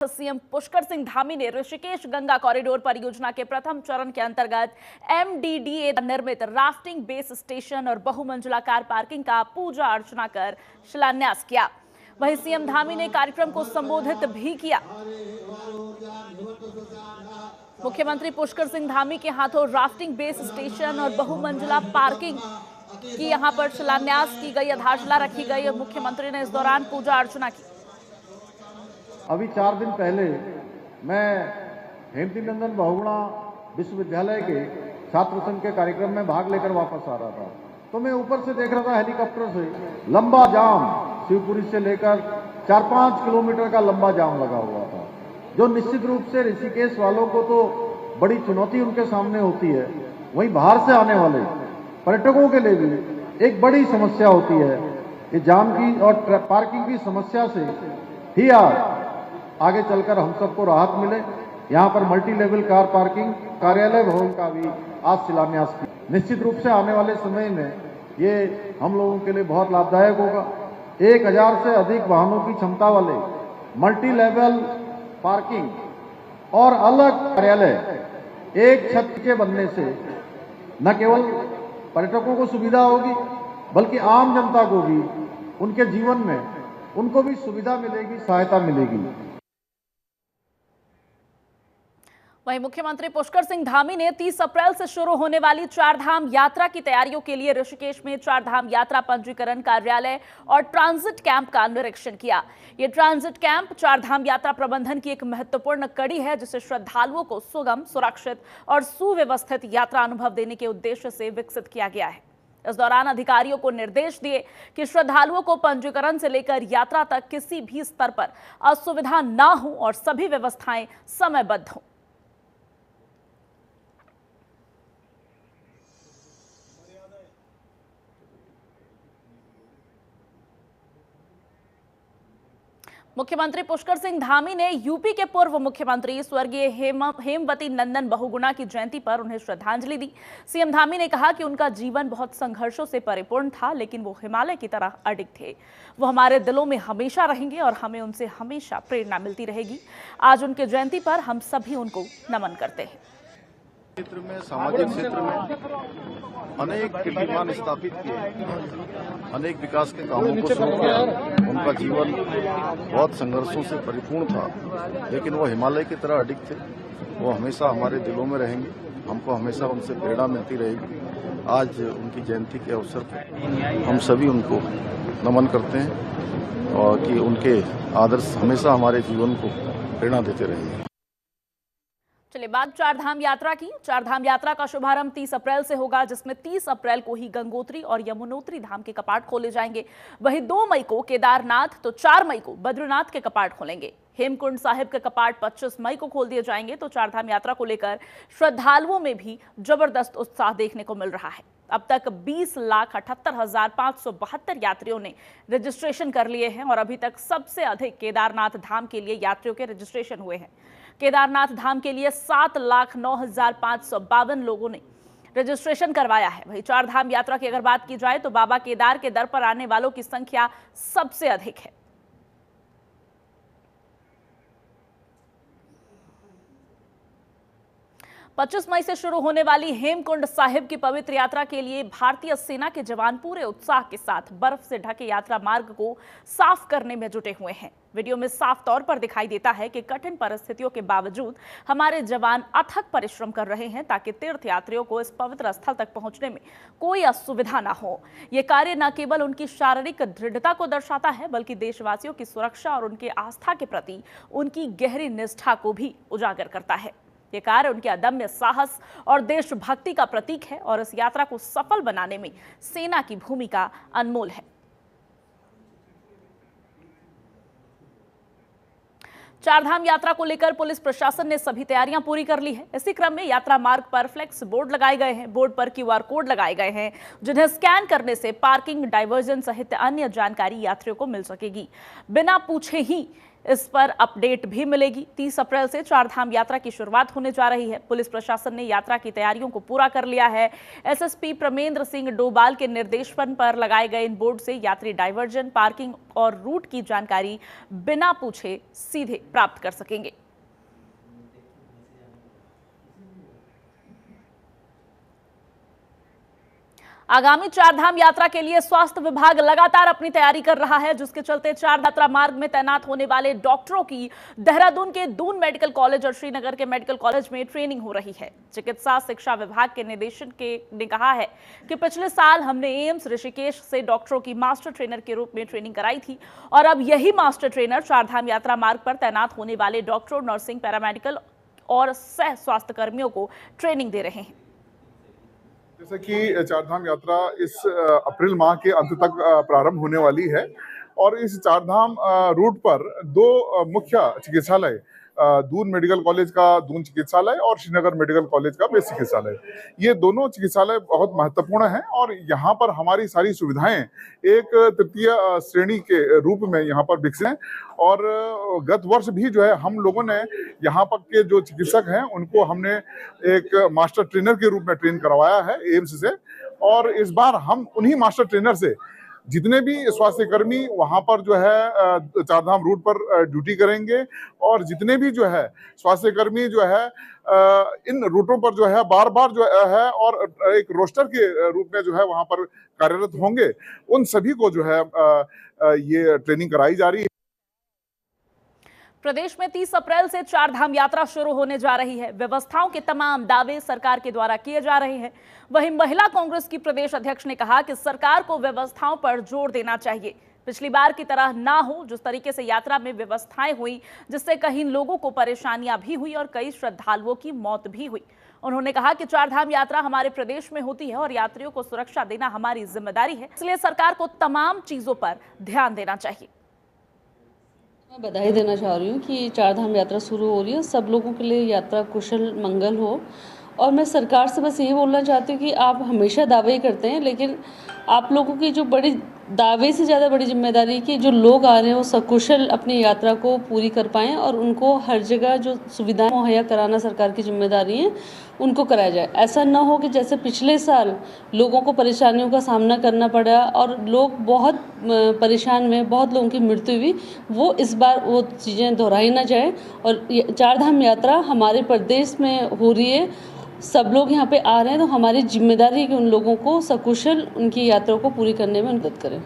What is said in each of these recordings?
CM Pushkar Singh Dhami ने Rishikesh Ganga corridor परियोजना के प्रथम चरण के अंतर्गत एमडीडीए निर्मित राफ्टिंग बेस स्टेशन और बहुमंजिला कार पार्किंग का पूजा अर्चना कर शिलान्यास किया। वहीं सीएम धामी ने कार्यक्रम को संबोधित भी किया। मुख्यमंत्री पुष्कर सिंह धामी के हाथों राफ्टिंग बेस स्टेशन और बहुमंजिला पार्किंग की यहां पर शिलान्यास की गई, आधारशिला रखी गई और मुख्यमंत्री ने इस दौरान पूजा अर्चना की। अभी 4 दिन पहले मैं हेमती नंदन बहुगुणा विश्वविद्यालय के छात्र संघ के कार्यक्रम में भाग लेकर वापस आ रहा था, तो मैं ऊपर से देख रहा था हेलीकॉप्टर से लंबा जाम, शिवपुरी से लेकर 4-5 किलोमीटर का लंबा जाम लगा हुआ था, जो निश्चित रूप से ऋषिकेश वालों को तो बड़ी चुनौती उनके सामने होती है, वहीं बाहर से आने वाले पर्यटकों के लिए भी एक बड़ी समस्या होती है। ये जाम की और पार्किंग की समस्या से ही आगे चलकर हम सबको राहत मिले। यहाँ पर मल्टी लेवल कार पार्किंग कार्यालय भवन का भी आज शिलान्यास किया। निश्चित रूप से आने वाले समय में ये हम लोगों के लिए बहुत लाभदायक होगा। 1000 से अधिक वाहनों की क्षमता वाले मल्टी लेवल पार्किंग और अलग कार्यालय एक छत के बनने से न केवल पर्यटकों को सुविधा होगी बल्कि आम जनता को भी उनके जीवन में उनको भी सुविधा मिलेगी, सहायता मिलेगी। वहीं मुख्यमंत्री पुष्कर सिंह धामी ने 30 अप्रैल से शुरू होने वाली चारधाम यात्रा की तैयारियों के लिए ऋषिकेश में चारधाम यात्रा पंजीकरण कार्यालय और ट्रांजिट कैंप का निरीक्षण किया। ये ट्रांजिट कैंप चारधाम यात्रा प्रबंधन की एक महत्वपूर्ण कड़ी है, जिसे श्रद्धालुओं को सुगम, सुरक्षित और सुव्यवस्थित यात्रा अनुभव देने के उद्देश्य से विकसित किया गया है। इस दौरान अधिकारियों को निर्देश दिए कि श्रद्धालुओं को पंजीकरण से लेकर यात्रा तक किसी भी स्तर पर असुविधा न हो और सभी व्यवस्थाएं समयबद्ध हों। मुख्यमंत्री पुष्कर सिंह धामी ने यूपी के पूर्व मुख्यमंत्री स्वर्गीय हेमवती नंदन बहुगुणा की जयंती पर उन्हें श्रद्धांजलि दी। सीएम धामी ने कहा कि उनका जीवन बहुत संघर्षों से परिपूर्ण था, लेकिन वो हिमालय की तरह अडिग थे। वो हमारे दिलों में हमेशा रहेंगे और हमें उनसे हमेशा प्रेरणा मिलती रहेगी। आज उनके जयंती पर हम सभी उनको नमन करते हैं। क्षेत्र में, सामाजिक क्षेत्र में अनेक कीर्तिमान स्थापित किए, अनेक विकास के कामों को शुरू किया। उनका जीवन बहुत संघर्षों से परिपूर्ण था, लेकिन वो हिमालय की तरह अडिग थे। वो हमेशा हमारे दिलों में रहेंगे, हमको हमेशा उनसे प्रेरणा मिलती रहेगी। आज उनकी जयंती के अवसर पर हम सभी उनको नमन करते हैं और कि उनके आदर्श हमेशा हमारे जीवन को प्रेरणा देते रहेंगे। चलिए बात चारधाम यात्रा की। चारधाम यात्रा का शुभारंभ 30 अप्रैल से होगा, जिसमें 30 अप्रैल को ही गंगोत्री और यमुनोत्री धाम के कपाट खोले जाएंगे। वहीं 2 मई को केदारनाथ तो 4 मई को बद्रीनाथ के कपाट खोलेंगे। हेमकुंड साहिब के कपाट 25 मई को खोल दिए जाएंगे। तो चारधाम यात्रा को लेकर श्रद्धालुओं में भी जबरदस्त उत्साह देखने को मिल रहा है। अब तक 20,78,572 यात्रियों ने रजिस्ट्रेशन कर लिए हैं और अभी तक सबसे अधिक केदारनाथ धाम के लिए यात्रियों के रजिस्ट्रेशन हुए हैं। केदारनाथ धाम के लिए 7,09,552 लोगों ने रजिस्ट्रेशन करवाया है। वहीं चारधाम यात्रा की अगर बात की जाए तो बाबा केदार के दर पर आने वालों की संख्या सबसे अधिक है। पच्चीस मई से शुरू होने वाली हेमकुंड साहिब की पवित्र यात्रा के लिए भारतीय सेना के जवान पूरे उत्साह के साथ बर्फ से ढके यात्रा मार्ग को साफ करने में जुटे हुए हैं। वीडियो में साफ तौर पर दिखाई देता है कि कठिन परिस्थितियों के बावजूद हमारे जवान अथक परिश्रम कर रहे हैं ताकि तीर्थ यात्रियों को इस पवित्र स्थल तक पहुंचने में कोई असुविधा न हो। ये कार्य न केवल उनकी शारीरिक दृढ़ता को दर्शाता है, बल्कि देशवासियों की सुरक्षा और उनके आस्था के प्रति उनकी गहरी निष्ठा को भी उजागर करता है। ये कार्य उनके अदम्य साहस और देशभक्ति का प्रतीक है और इस यात्रा को सफल बनाने में सेना की भूमिका अनमोल है। चारधाम यात्रा को लेकर पुलिस प्रशासन ने सभी तैयारियां पूरी कर ली है। इसी क्रम में यात्रा मार्ग पर फ्लेक्स बोर्ड लगाए गए हैं। बोर्ड पर QR कोड लगाए गए हैं, जिन्हें स्कैन करने से पार्किंग, डाइवर्जन सहित अन्य जानकारी यात्रियों को मिल सकेगी। बिना पूछे ही इस पर अपडेट भी मिलेगी। 30 अप्रैल से चारधाम यात्रा की शुरुआत होने जा रही है। पुलिस प्रशासन ने यात्रा की तैयारियों को पूरा कर लिया है। एसएसपी प्रमेंद्र सिंह डोभाल के निर्देशन पर लगाए गए इन बोर्ड से यात्री डायवर्जन, पार्किंग और रूट की जानकारी बिना पूछे सीधे प्राप्त कर सकेंगे। आगामी चारधाम यात्रा के लिए स्वास्थ्य विभाग लगातार अपनी तैयारी कर रहा है, जिसके चलते चार यात्रा मार्ग में तैनात होने वाले डॉक्टरों की देहरादून के दून मेडिकल कॉलेज और श्रीनगर के मेडिकल कॉलेज में ट्रेनिंग हो रही है। चिकित्सा शिक्षा विभाग के निदेशक ने कहा है कि पिछले साल हमने एम्स ऋषिकेश से डॉक्टरों की मास्टर ट्रेनर के रूप में ट्रेनिंग कराई थी और अब यही मास्टर ट्रेनर चारधाम यात्रा मार्ग पर तैनात होने वाले डॉक्टरों, नर्सिंग, पैरामेडिकल और सह स्वास्थ्य कर्मियों को ट्रेनिंग दे रहे हैं। जैसे कि चारधाम यात्रा इस अप्रैल माह के अंत तक प्रारंभ होने वाली है और इस चारधाम रूट पर दो मुख्य चिकित्सालय, दून मेडिकल कॉलेज का दून चिकित्सालय और श्रीनगर मेडिकल कॉलेज का बेस चिकित्सालय, ये दोनों चिकित्सालय बहुत महत्वपूर्ण हैं और यहाँ पर हमारी सारी सुविधाएं एक तृतीय श्रेणी के रूप में यहाँ पर विकसित हैं। और गत वर्ष भी जो है हम लोगों ने यहाँ पर के जो चिकित्सक हैं उनको हमने एक मास्टर ट्रेनर के रूप में ट्रेन करवाया है एम्स से, और इस बार हम उन्हीं मास्टर ट्रेनर से जितने भी स्वास्थ्य कर्मी वहां पर जो है चारधाम रूट पर ड्यूटी करेंगे और जितने भी जो है स्वास्थ्य कर्मी जो है इन रूटों पर जो है बार बार जो है और एक रोस्टर के रूप में जो है वहां पर कार्यरत होंगे, उन सभी को जो है ये ट्रेनिंग कराई जा रही है। प्रदेश में 30 अप्रैल से चारधाम यात्रा शुरू होने जा रही है। व्यवस्थाओं के तमाम दावे सरकार के द्वारा किए जा रहे हैं। वहीं महिला कांग्रेस की प्रदेश अध्यक्ष ने कहा कि सरकार को व्यवस्थाओं पर जोर देना चाहिए। पिछली बार की तरह ना हो, जिस तरीके से यात्रा में व्यवस्थाएं हुई, जिससे कई लोगों को परेशानियां भी हुई और कई श्रद्धालुओं की मौत भी हुई। उन्होंने कहा कि चारधाम यात्रा हमारे प्रदेश में होती है और यात्रियों को सुरक्षा देना हमारी जिम्मेदारी है, इसलिए सरकार को तमाम चीजों पर ध्यान देना चाहिए। मैं बधाई देना चाह रही हूँ कि चारधाम यात्रा शुरू हो रही है। सब लोगों के लिए यात्रा कुशल मंगल हो। और मैं सरकार से बस यही बोलना चाहती हूँ कि आप हमेशा दावे करते हैं, लेकिन आप लोगों की जो बड़ी दावे से ज़्यादा बड़ी जिम्मेदारी है कि जो लोग आ रहे हैं वो सकुशल अपनी यात्रा को पूरी कर पाएँ और उनको हर जगह जो सुविधाएं मुहैया कराना सरकार की जिम्मेदारी है उनको कराया जाए। ऐसा ना हो कि जैसे पिछले साल लोगों को परेशानियों का सामना करना पड़ा और लोग बहुत परेशान हुए, बहुत लोगों की मृत्यु हुई, वो इस बार वो चीज़ें दोहराई ना जाए। और चारधाम यात्रा हमारे प्रदेश में हो रही है, सब लोग यहाँ पे आ रहे हैं, तो हमारी जिम्मेदारी है कि उन लोगों को सकुशल उनकी यात्रा को पूरी करने में मदद करें।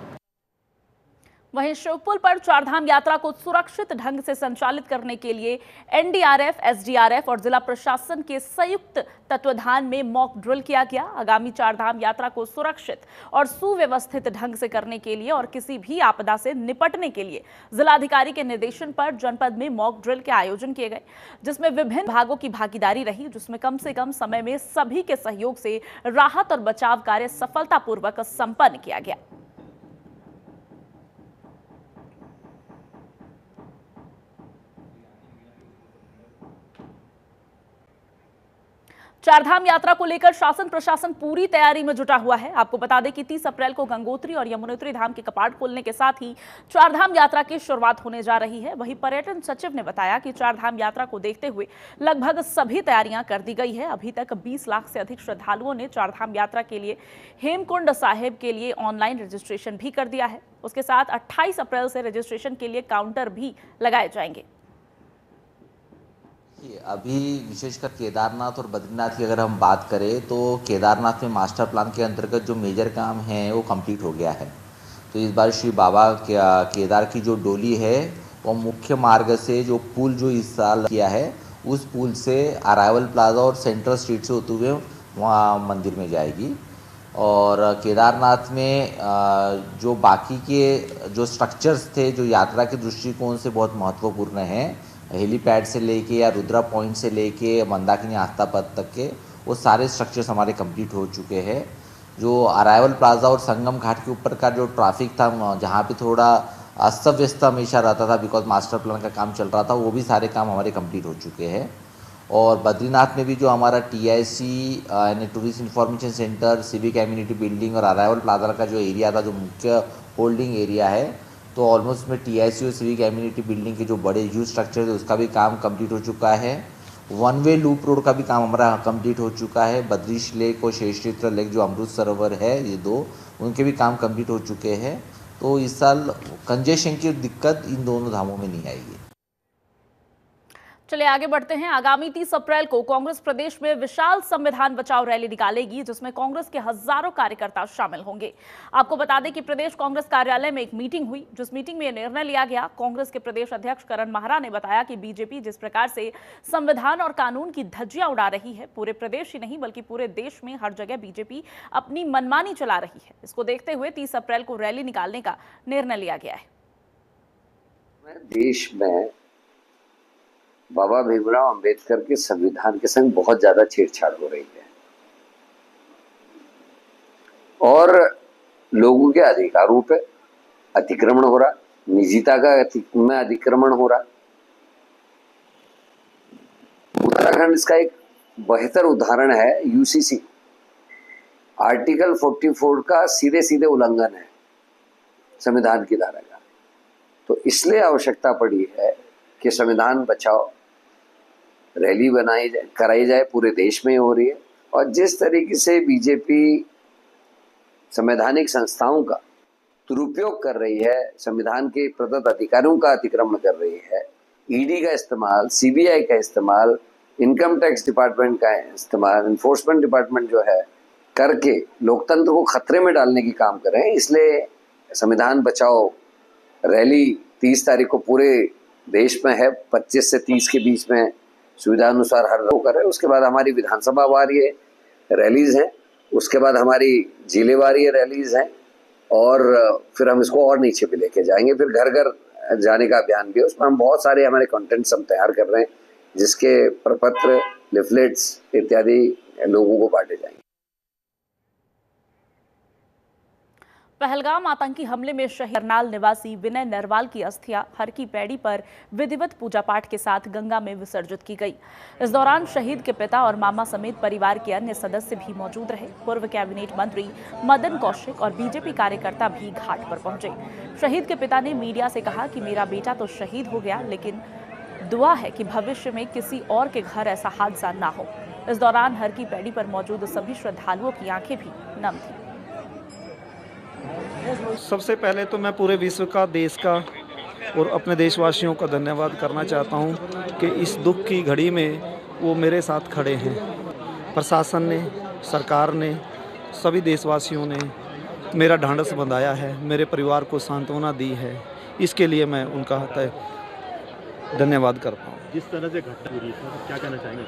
वहीं शिवपुल पर चारधाम यात्रा को सुरक्षित ढंग से संचालित करने के लिए एनडीआरएफ, एसडीआरएफ और जिला प्रशासन के संयुक्त तत्वाधान में मॉक ड्रिल किया गया। आगामी चारधाम यात्रा को सुरक्षित और सुव्यवस्थित ढंग से करने के लिए और किसी भी आपदा से निपटने के लिए जिलाधिकारी के निर्देशन पर जनपद में मॉक ड्रिल के आयोजन किए गए, जिसमें विभिन्न भागों की भागीदारी रही, जिसमें कम से कम समय में सभी के सहयोग से राहत और बचाव कार्य सफलतापूर्वक संपन्न किया गया। चारधाम यात्रा को लेकर शासन प्रशासन पूरी तैयारी में जुटा हुआ है। आपको बता दें कि 30 अप्रैल को गंगोत्री और यमुनोत्री धाम के कपाट खोलने के साथ ही चारधाम यात्रा की शुरुआत होने जा रही है। वहीं पर्यटन सचिव ने बताया कि चारधाम यात्रा को देखते हुए लगभग सभी तैयारियां कर दी गई है। अभी तक 20 लाख से अधिक श्रद्धालुओं ने चारधाम यात्रा के लिए हेमकुंड साहिब के लिए ऑनलाइन रजिस्ट्रेशन भी कर दिया है। उसके साथ 28 अप्रैल से रजिस्ट्रेशन के लिए काउंटर भी लगाए जाएंगे। अभी विशेषकर केदारनाथ और बद्रीनाथ की अगर हम बात करें तो केदारनाथ में मास्टर प्लान के अंतर्गत जो मेजर काम है वो कंप्लीट हो गया है। तो इस बार श्री बाबा केदार की जो डोली है वो मुख्य मार्ग से जो पुल जो इस साल किया है उस पुल से अराइवल प्लाजा और सेंट्रल स्ट्रीट से होते हुए वहाँ मंदिर में जाएगी। और केदारनाथ में जो बाकी के जो स्ट्रक्चर्स थे जो यात्रा के दृष्टिकोण से बहुत महत्वपूर्ण हैं, हेलीपैड से लेके या रुद्रा पॉइंट से लेके मंदाकिनी आस्था पथ तक के वो सारे स्ट्रक्चर्स हमारे कंप्लीट हो चुके हैं। जो अराइवल प्लाजा और संगम घाट के ऊपर का जो ट्रैफिक था, जहाँ पे थोड़ा अस्त व्यस्त हमेशा रहता था बिकॉज मास्टर प्लान का काम चल रहा था, वो भी सारे काम हमारे कंप्लीट हो चुके हैं। और बद्रीनाथ में भी जो हमारा TIC यानी tourist information centre, civic community building और अराइवल प्लाजा का जो एरिया था, जो मुख्य होल्डिंग एरिया है, तो ऑलमोस्ट में TIC और सिविक एम्यूनिटी बिल्डिंग के जो बड़े ह्यूज स्ट्रक्चर है उसका भी काम कंप्लीट हो चुका है। वन वे लूप रोड का भी काम हमारा कंप्लीट हो चुका है। बद्रीश लेक और शेषतीर्थ लेक जो अमृत सरोवर है, ये दो, उनके भी काम कंप्लीट हो चुके हैं। तो इस साल कंजेशन की दिक्कत इन दोनों धामों में नहीं आएगी। चलिए आगे बढ़ते हैं। आगामी 30 अप्रैल को कांग्रेस प्रदेश में विशाल संविधान बचाओ रैली निकालेगी, जिसमें कांग्रेस के हजारों कार्यकर्ता शामिल होंगे। आपको बता दें कि प्रदेश कांग्रेस कार्यालय में एक मीटिंग हुई, जिस मीटिंग में यह निर्णय लिया गया। कांग्रेस के प्रदेश अध्यक्ष करण माहरा ने बताया कि बीजेपी जिस प्रकार से संविधान और कानून की धज्जियां उड़ा रही है, पूरे प्रदेश ही नहीं बल्कि पूरे देश में हर जगह बीजेपी अपनी मनमानी चला रही है। इसको देखते हुए 30 अप्रैल को रैली निकालने का निर्णय लिया गया है। देश में बाबा भीमराव अंबेडकर के संविधान के संग बहुत ज्यादा छेड़छाड़ हो रही है और लोगों के अधिकारों पे अतिक्रमण हो रहा, निजता का में अतिक्रमण हो रहा। उत्तराखंड इसका एक बेहतर उदाहरण है। UCC आर्टिकल 44 का सीधे सीधे उल्लंघन है संविधान की धारा का। तो इसलिए आवश्यकता पड़ी है कि संविधान बचाओ रैली कराई जाए, पूरे देश में हो रही है। और जिस तरीके से बीजेपी संवैधानिक संस्थाओं का दुरुपयोग कर रही है, संविधान के प्रदत्त अधिकारों का अतिक्रमण कर रही है, ED का इस्तेमाल, CBI का इस्तेमाल, इनकम टैक्स डिपार्टमेंट का इस्तेमाल, इन्फोर्समेंट डिपार्टमेंट जो है करके लोकतंत्र को खतरे में डालने की काम कर रहे हैं। इसलिए संविधान बचाओ रैली 30 तारीख को पूरे देश में है। 25 से 30 के बीच में सुविधा अनुसार हर लोग कर रहे हैं। उसके बाद हमारी विधानसभा वारी रैलीज हैं, उसके बाद हमारी जिले वारी रैलीज हैं और फिर हम इसको और नीचे भी लेके जाएंगे। फिर घर घर जाने का अभियान भी है, उसमें हम बहुत सारे हमारे कंटेंट्स हम तैयार कर रहे हैं, जिसके प्रपत्र, लिफलेट्स इत्यादि लोगों को बांटे जाएंगे। पहलगाम आतंकी हमले में शहीद करनाल निवासी विनय नरवाल की अस्थियां हर की पैड़ी पर विधिवत पूजा पाठ के साथ गंगा में विसर्जित की गई। इस दौरान शहीद के पिता और मामा समेत परिवार के अन्य सदस्य भी मौजूद रहे। पूर्व कैबिनेट मंत्री मदन कौशिक और बीजेपी कार्यकर्ता भी घाट पर पहुंचे। शहीद के पिता ने मीडिया से कहा कि मेरा बेटा तो शहीद हो गया, लेकिन दुआ है कि भविष्य में किसी और के घर ऐसा हादसा ना हो। इस दौरान हर की पैड़ी पर मौजूद सभी श्रद्धालुओं की आंखें भी नम थी। सबसे पहले तो मैं पूरे विश्व का, देश का और अपने देशवासियों का धन्यवाद करना चाहता हूं कि इस दुख की घड़ी में वो मेरे साथ खड़े हैं। प्रशासन ने, सरकार ने, सभी देशवासियों ने मेरा ढांढस बंधाया है, मेरे परिवार को सांत्वना दी है। इसके लिए मैं उनका धन्यवाद करता हूँ। जिस तरह से घटना हुई है, क्या कहना चाहेंगे?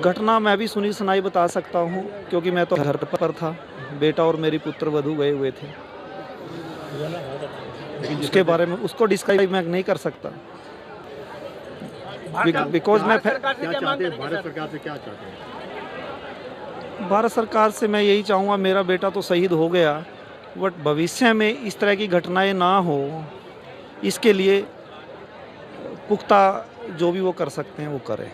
घटना मैं भी सुनी सुनाई बता सकता हूँ, क्योंकि मैं तो घर पर था, बेटा और मेरी पुत्र वधू गए हुए थे। उसके बारे में उसको डिस्क्राइब मैं नहीं कर सकता, बिकॉज मैं क्या चाहते हैं भारत सरकार से? क्या चाहते हैं भारत सरकार से? मैं यही चाहूँगा, मेरा बेटा तो शहीद हो गया, बट भविष्य में इस तरह की घटनाएं ना हो, इसके लिए पुख्ता जो भी वो कर सकते हैं वो करें।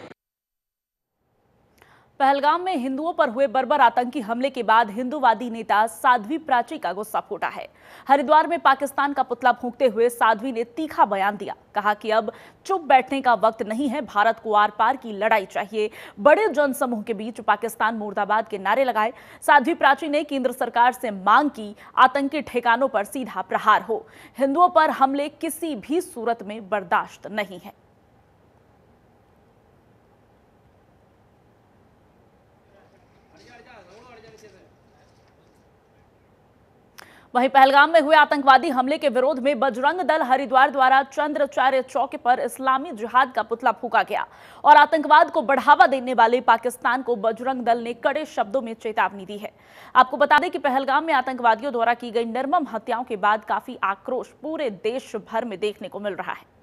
पहलगाम में हिंदुओं पर हुए बर्बर आतंकी हमले के बाद हिंदूवादी नेता साध्वी प्राची का गुस्सा फूटा है। हरिद्वार में पाकिस्तान का पुतला फूंकते हुए साध्वी ने तीखा बयान दिया। कहा कि अब चुप बैठने का वक्त नहीं है, भारत को आर पार की लड़ाई चाहिए। बड़े जनसमूह के बीच पाकिस्तान मुर्दाबाद के नारे लगाए। साध्वी प्राची ने केंद्र सरकार से मांग की आतंकी ठिकानों पर सीधा प्रहार हो। हिंदुओं पर हमले किसी भी सूरत में बर्दाश्त नहीं है। वहीं पहलगाम में हुए आतंकवादी हमले के विरोध में बजरंग दल हरिद्वार द्वारा चंद्राचार्य चौक पर इस्लामी जिहाद का पुतला फूंका गया और आतंकवाद को बढ़ावा देने वाले पाकिस्तान को बजरंग दल ने कड़े शब्दों में चेतावनी दी है। आपको बता दें कि पहलगाम में आतंकवादियों द्वारा की गई निर्मम हत्याओं के बाद काफी आक्रोश पूरे देश भर में देखने को मिल रहा है।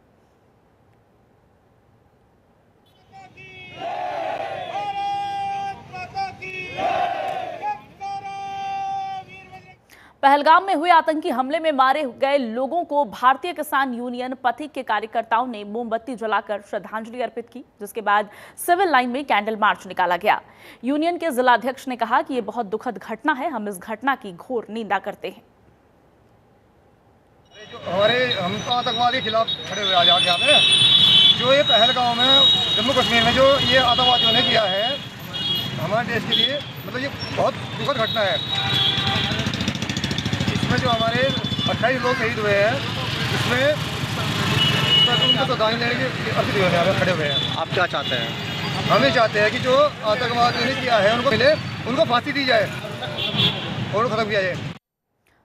पहलगाम में हुए आतंकी हमले में मारे गए लोगों को भारतीय किसान यूनियन पथिक के कार्यकर्ताओं ने मोमबत्ती जलाकर श्रद्धांजलि अर्पित की, जिसके बाद सिविल लाइन में कैंडल मार्च निकाला गया। यूनियन के जिलाध्यक्ष ने कहा कि यह बहुत दुखद घटना है, हम इस घटना की घोर निंदा करते हैं। हम तो आतंकवाद के खिलाफ खड़े हुए आज यहाँ पे जो ये पहलगाम में जम्मू कश्मीर में जो ये आतंकवादियों ने किया है हमारे देश के लिए, मतलब ये बहुत दुखद घटना है। इसमें जो हमारे 28 लोग शहीद हुए हैं, इसमें उनको श्रद्धांजलि देने की अर्पित हुए हैं, खड़े हुए हैं। आप क्या चाहते हैं? हम ये चाहते हैं कि जो आतंकवादियों ने किया है उनको मिले, उनको फांसी दी जाए और खत्म किया जाए।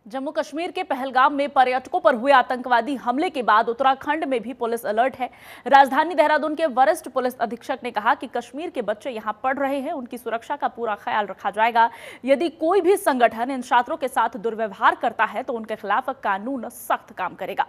जम्मू कश्मीर के पहलगाम में पर्यटकों पर हुए आतंकवादी हमले के बाद उत्तराखंड में भी पुलिस अलर्ट है। राजधानी देहरादून के वरिष्ठ पुलिस अधीक्षक ने कहा कि कश्मीर के बच्चे यहां पढ़ रहे हैं, उनकी सुरक्षा का पूरा ख्याल रखा जाएगा। यदि कोई भी संगठन इन छात्रों के साथ दुर्व्यवहार करता है तो उनके खिलाफ कानून सख्त काम करेगा।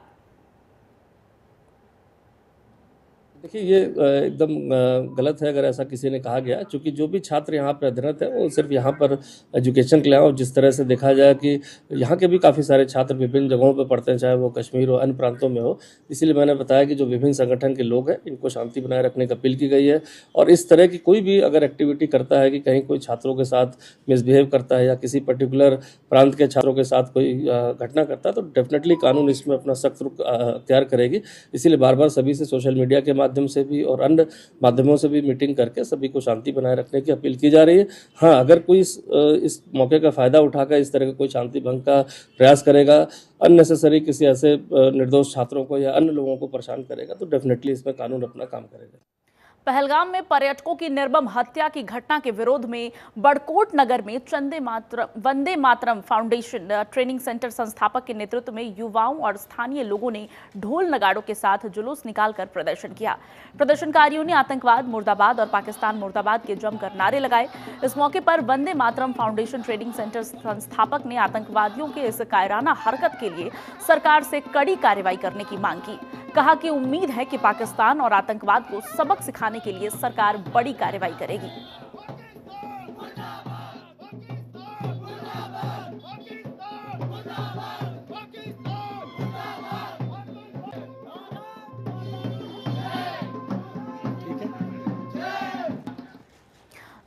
देखिए, ये एकदम गलत है अगर ऐसा किसी ने कहा गया, क्योंकि जो भी छात्र यहाँ पर अध्ययनरत है वो सिर्फ यहाँ पर एजुकेशन के लिए आए। और जिस तरह से देखा जाए कि यहाँ के भी काफ़ी सारे छात्र विभिन्न जगहों पर पढ़ते हैं, चाहे वो कश्मीर हो, अन्य प्रांतों में हो। इसीलिए मैंने बताया कि जो विभिन्न संगठन के लोग हैं इनको शांति बनाए रखने की अपील की गई है। और इस तरह की कोई भी अगर एक्टिविटी करता है कि कहीं कोई छात्रों के साथ मिसबिहेव करता है या किसी पर्टिकुलर प्रांत के छात्रों के साथ कोई घटना करता है तो डेफिनेटली कानून इसमें अपना सख्त रुख अख्तियार करेगी। इसीलिए बार बार सभी से सोशल मीडिया के माध्यम से भी और अन्य माध्यमों से भी मीटिंग करके सभी को शांति बनाए रखने की अपील की जा रही है। हाँ, अगर कोई इस मौके का फ़ायदा उठाकर इस तरह का कोई शांति भंग का प्रयास करेगा, अननेसेसरी किसी ऐसे निर्दोष छात्रों को या अन्य लोगों को परेशान करेगा, तो डेफिनेटली इसमें कानून अपना काम करेगा। पहलगाम में पर्यटकों की निर्मम हत्या की घटना के विरोध में बड़कोट नगर में Vande Mataram foundation training centre संस्थापक के नेतृत्व में युवाओं और स्थानीय लोगों ने ढोल नगाड़ों के साथ जुलूस निकालकर प्रदर्शन किया। प्रदर्शनकारियों ने आतंकवाद मुर्दाबाद और पाकिस्तान मुर्दाबाद के जमकर नारे लगाए। इस मौके पर Vande Mataram foundation training centre संस्थापक ने आतंकवादियों के इस कायराना हरकत के लिए सरकार से कड़ी कार्रवाई करने की मांग की। कहा कि उम्मीद है कि पाकिस्तान और आतंकवाद को सबक सिखाने के लिए सरकार बड़ी कार्रवाई करेगी।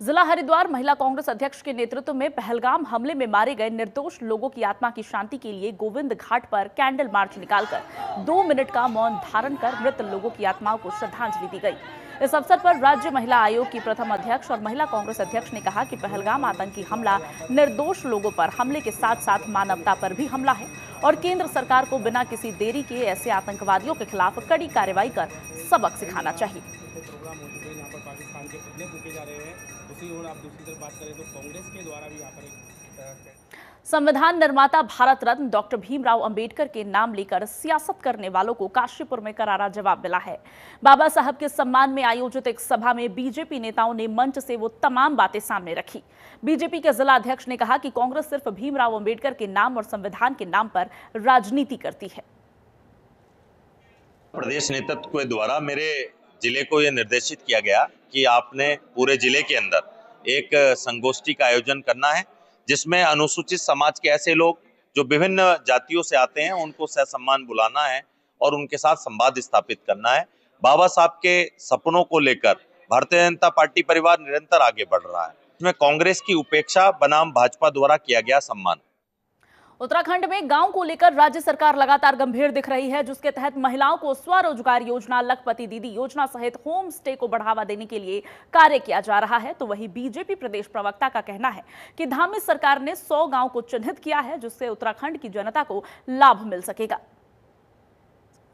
जिला हरिद्वार महिला कांग्रेस अध्यक्ष के नेतृत्व में पहलगाम हमले में मारे गए निर्दोष लोगों की आत्मा की शांति के लिए गोविंद घाट पर कैंडल मार्च निकालकर 2 मिनट का मौन धारण कर मृत लोगों की आत्माओं को श्रद्धांजलि दी गई। इस अवसर पर राज्य महिला आयोग की प्रथम अध्यक्ष और महिला कांग्रेस अध्यक्ष ने कहा कि पहलगाम आतंकी हमला निर्दोष लोगों पर हमले के साथ साथ मानवता पर भी हमला है और केंद्र सरकार को बिना किसी देरी के ऐसे आतंकवादियों के खिलाफ कड़ी कार्रवाई कर सबक सिखाना चाहिए। संविधान निर्माता भारत रत्न डॉक्टर भीमराव अंबेडकर के नाम लेकर सियासत करने वालों को काशीपुर में करारा जवाब मिला है। बाबा साहब के सम्मान में आयोजित एक सभा में बीजेपी नेताओं ने मंच से वो तमाम बातें सामने रखी। बीजेपी के जिला अध्यक्ष ने कहा कि कांग्रेस सिर्फ भीमराव अंबेडकर के नाम और संविधान के नाम पर राजनीति करती है। प्रदेश नेतृत्व के द्वारा मेरे जिले को यह निर्देशित किया गया कि आपने पूरे जिले के अंदर एक संगोष्ठी का आयोजन करना है, जिसमें अनुसूचित समाज के ऐसे लोग जो विभिन्न जातियों से आते हैं उनको ससम्मान बुलाना है और उनके साथ संवाद स्थापित करना है। बाबा साहब के सपनों को लेकर भारतीय जनता पार्टी परिवार निरंतर आगे बढ़ रहा है। इसमें कांग्रेस की उपेक्षा बनाम भाजपा द्वारा किया गया सम्मान। उत्तराखंड में गांव को लेकर राज्य सरकार लगातार गंभीर दिख रही है, जिसके तहत महिलाओं को स्वरोजगार योजना, लखपति दीदी योजना सहित होम स्टे को बढ़ावा देने के लिए कार्य किया जा रहा है। तो वहीं बीजेपी प्रदेश प्रवक्ता का कहना है कि धामी सरकार ने 100 गांव को चिन्हित किया है, जिससे उत्तराखंड की जनता को लाभ मिल सकेगा।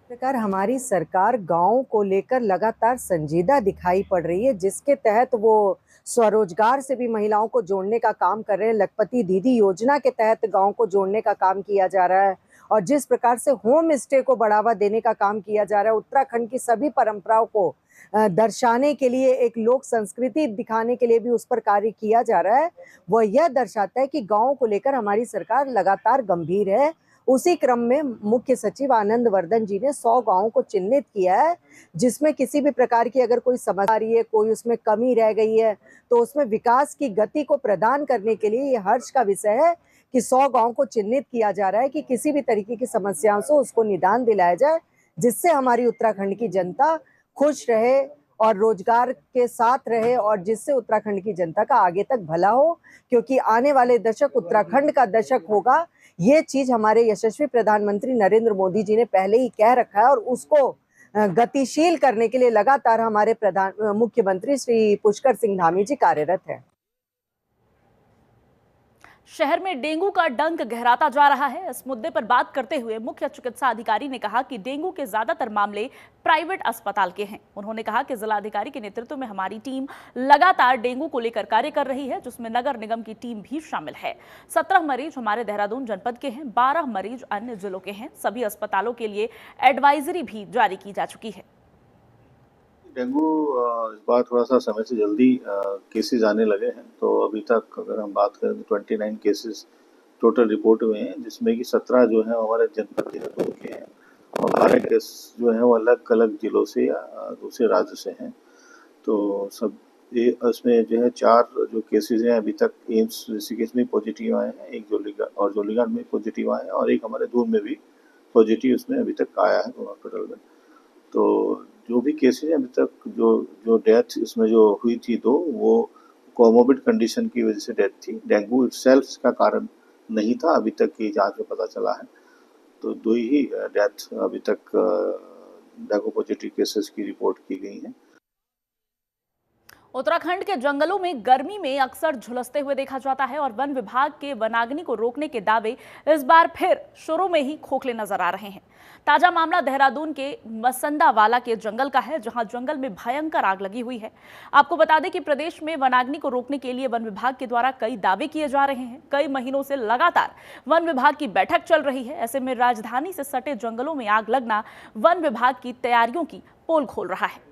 प्रकार हमारी सरकार गांव को लेकर लगातार संजीदा दिखाई पड़ रही है, जिसके तहत वो स्वरोजगार से भी महिलाओं को जोड़ने का काम कर रहे हैं। लखपति दीदी योजना के तहत गांव को जोड़ने का काम किया जा रहा है और जिस प्रकार से होम स्टे को बढ़ावा देने का काम किया जा रहा है, उत्तराखंड की सभी परंपराओं को दर्शाने के लिए, एक लोक संस्कृति दिखाने के लिए भी उस पर कार्य किया जा रहा है। वह यह दर्शाता है कि गाँव को लेकर हमारी सरकार लगातार गंभीर है। उसी क्रम में मुख्य सचिव आनंद वर्धन जी ने 100 गांवों को चिन्हित किया है, जिसमें किसी भी प्रकार की अगर कोई समस्या आ रही है, कोई उसमें कमी रह गई है, तो उसमें विकास की गति को प्रदान करने के लिए ये हर्ष का विषय है कि 100 गांव को चिन्हित किया जा रहा है कि किसी भी तरीके की समस्याओं से उसको निदान दिलाया जाए, जिससे हमारी उत्तराखंड की जनता खुश रहे और रोजगार के साथ रहे और जिससे उत्तराखंड की जनता का आगे तक भला हो, क्योंकि आने वाले दशक उत्तराखंड का दशक होगा। ये चीज हमारे यशस्वी प्रधानमंत्री नरेंद्र मोदी जी ने पहले ही कह रखा है और उसको गतिशील करने के लिए लगातार हमारे मुख्यमंत्री श्री पुष्कर सिंह धामी जी कार्यरत हैं। शहर में डेंगू का डंक गहराता जा रहा है। इस मुद्दे पर बात करते हुए मुख्य चिकित्सा अधिकारी ने कहा कि डेंगू के ज्यादातर मामले प्राइवेट अस्पताल के हैं। उन्होंने कहा कि जिलाधिकारी के नेतृत्व में हमारी टीम लगातार डेंगू को लेकर कार्य कर रही है, जिसमें नगर निगम की टीम भी शामिल है। 17 मरीज हमारे देहरादून जनपद के हैं, 12 मरीज अन्य जिलों के हैं। सभी अस्पतालों के लिए एडवाइजरी भी जारी की जा चुकी है। डेंगू इस बार थोड़ा सा समय से जल्दी केसेस आने लगे हैं, तो अभी तक अगर हम बात करें तो 29 केसेस टोटल रिपोर्ट हुए हैं, जिसमें कि 17 जो हैं हमारे जनपद देहरादून के हैं और 12 केस जो हैं वो अलग अलग जिलों से या दूसरे राज्य से हैं। तो सब इसमें जो है 4 जो केसेस हैं अभी तक एम्स ऋषिकेश में पॉजिटिव आए हैं, एक जोलीगढ़ में पॉजिटिव आए हैं और एक हमारे दूर में भी पॉजिटिव इसमें अभी तक आया है हॉस्पिटल में। तो जो भी केसेस हैं अभी तक जो डेथ इसमें जो हुई थी 2 वो कोमोबिड कंडीशन की वजह से डेथ थी। डेंगू इटसेल्फ का कारण नहीं था, अभी तक की जांच में पता चला है। तो 2 ही डेथ अभी तक डेंगू पॉजिटिव केसेस की रिपोर्ट की गई हैं। उत्तराखंड के जंगलों में गर्मी में अक्सर झुलसते हुए देखा जाता है और वन विभाग के वनाग्नि को रोकने के दावे इस बार फिर शुरू में ही खोखले नजर आ रहे हैं। ताजा मामला देहरादून के मसंदावाला के जंगल का है, जहां जंगल में भयंकर आग लगी हुई है। आपको बता दें कि प्रदेश में वनाग्नि को रोकने के लिए वन विभाग के द्वारा कई दावे किए जा रहे हैं। कई महीनों से लगातार वन विभाग की बैठक चल रही है। ऐसे में राजधानी से सटे जंगलों में आग लगना वन विभाग की तैयारियों की पोल खोल रहा है।